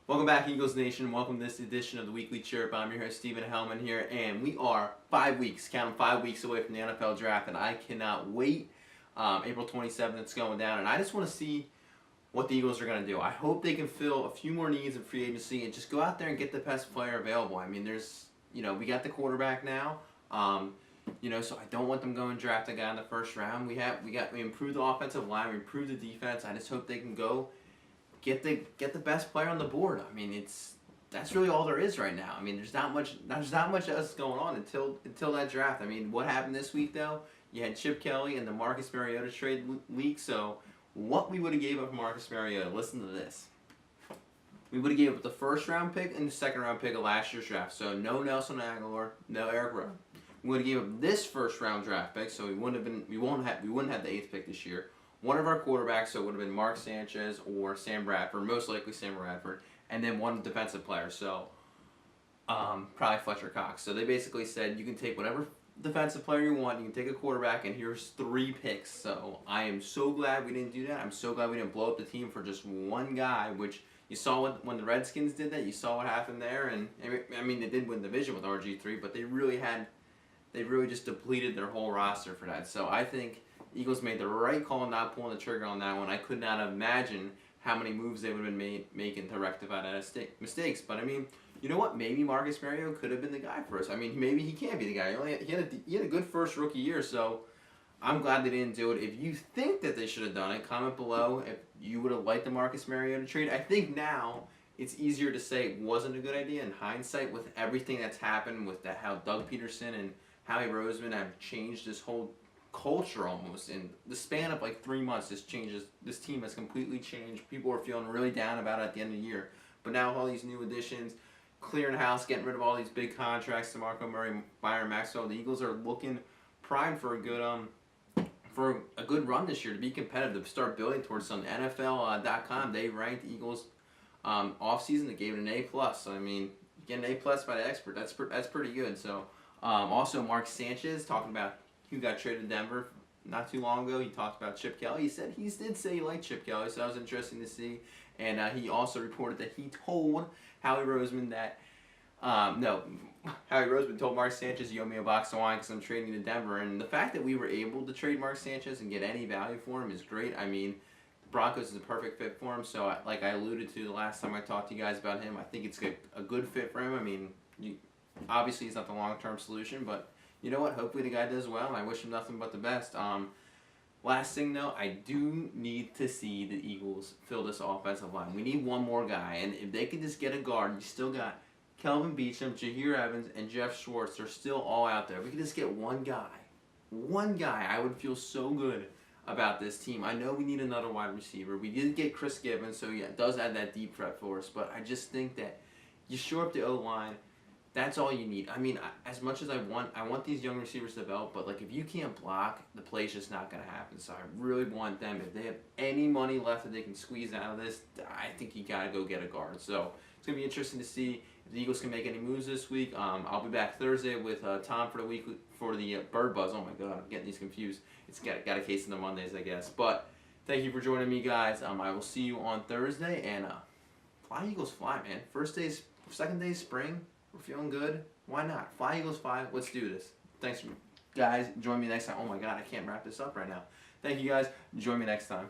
Welcome back, Eagles Nation. Welcome to this edition of the Weekly Chirp. I'm your host, Stephen Hellmann here, and we are 5 weeks, count them 5 weeks away from the NFL Draft, and I cannot wait. April 27th, it's going down, and I just want to see what the Eagles are going to do. I hope they can fill a few more needs in free agency and just go out there and get the best player available. I mean, we got the quarterback now. So I don't want them going and draft a guy in the first round. We improved the offensive line, we improved the defense. I just hope they can go get the best player on the board. I mean, that's really all there is right now. I mean, there's not much else going on until that draft. I mean, what happened this week though? You had Chip Kelly and the Marcus Mariota trade leak. So what we would have gave up for Marcus Mariota? Listen to this. We would have gave up the first round pick and the second round pick of last year's draft. So no Nelson Aguilar, no Eric Rowe. We would have gave up this first round draft pick. So we wouldn't have the 8th pick this year. One of our quarterbacks, so it would have been Mark Sanchez or Sam Bradford, most likely Sam Bradford, and then one defensive player, so probably Fletcher Cox. So they basically said you can take whatever defensive player you want, you can take a quarterback, and here's 3 picks. So I am so glad we didn't do that. I'm so glad we didn't blow up the team for just one guy, which you saw when the Redskins did that. You saw what happened there, and I mean they did win the division with RG3, but they really just depleted their whole roster for that. So I think Eagles made the right call not pulling the trigger on that one. I could not imagine how many moves they would have been making to rectify that mistakes. But I mean, you know what? Maybe Marcus Mariota could have been the guy for us. I mean, maybe he can be the guy. He had a good first rookie year, so I'm glad they didn't do it. If you think that they should have done it, comment below if you would have liked the Marcus Mariota trade. I think now it's easier to say it wasn't a good idea in hindsight with everything that's happened with how Doug Peterson and Howie Roseman have changed this whole culture almost in the span of like 3 months. This team has completely changed. People were feeling really down about it at the end of the year, but now with all these new additions, clearing house, getting rid of all these big contracts, DeMarco Murray, Byron Maxwell, the Eagles are looking primed for a good run this year to be competitive, to start building towards some. NFL.com they ranked the Eagles offseason. They gave it an A+. So I mean, getting an A+ by the expert, that's pretty good. So also Mark Sanchez, talking about who got traded to Denver not too long ago. He talked about Chip Kelly. He did say he liked Chip Kelly, so that was interesting to see. And he also reported that he told Howie Roseman that Howie Roseman told Mark Sanchez, "You owe me a box of wine because I'm trading to Denver." And the fact that we were able to trade Mark Sanchez and get any value for him is great. I mean, the Broncos is a perfect fit for him. So like I alluded to the last time I talked to you guys about him, I think it's a good fit for him. I mean, obviously he's not the long-term solution, but you know what? Hopefully the guy does well, and I wish him nothing but the best. Last thing though, I do need to see the Eagles fill this offensive line. We need one more guy, and if they could just get a guard, you still got Kelvin Beachum, Jahir Evans, and Jeff Schwartz. They're still all out there. If we could just get one guy, I would feel so good about this team. I know we need another wide receiver. We did get Chris Gibbons, so yeah, it does add that deep threat for us, but I just think that you shore up the O-line. That's all you need. I mean, as much as I want these young receivers to develop, but like if you can't block, the play's just not going to happen. So I really want them, if they have any money left that they can squeeze out of this, I think you got to go get a guard. So it's going to be interesting to see if the Eagles can make any moves this week. I'll be back Thursday with Tom for the week for the Bird Buzz. Oh my God, I'm getting these confused. It's got a case in the Mondays, I guess. But thank you for joining me, guys. I will see you on Thursday, and fly Eagles fly, man. Second day spring. We're feeling good. Why not? Fly Eagles fly. Let's do this. Thanks, guys. Join me next time. Oh my God, I can't wrap this up right now. Thank you, guys. Join me next time.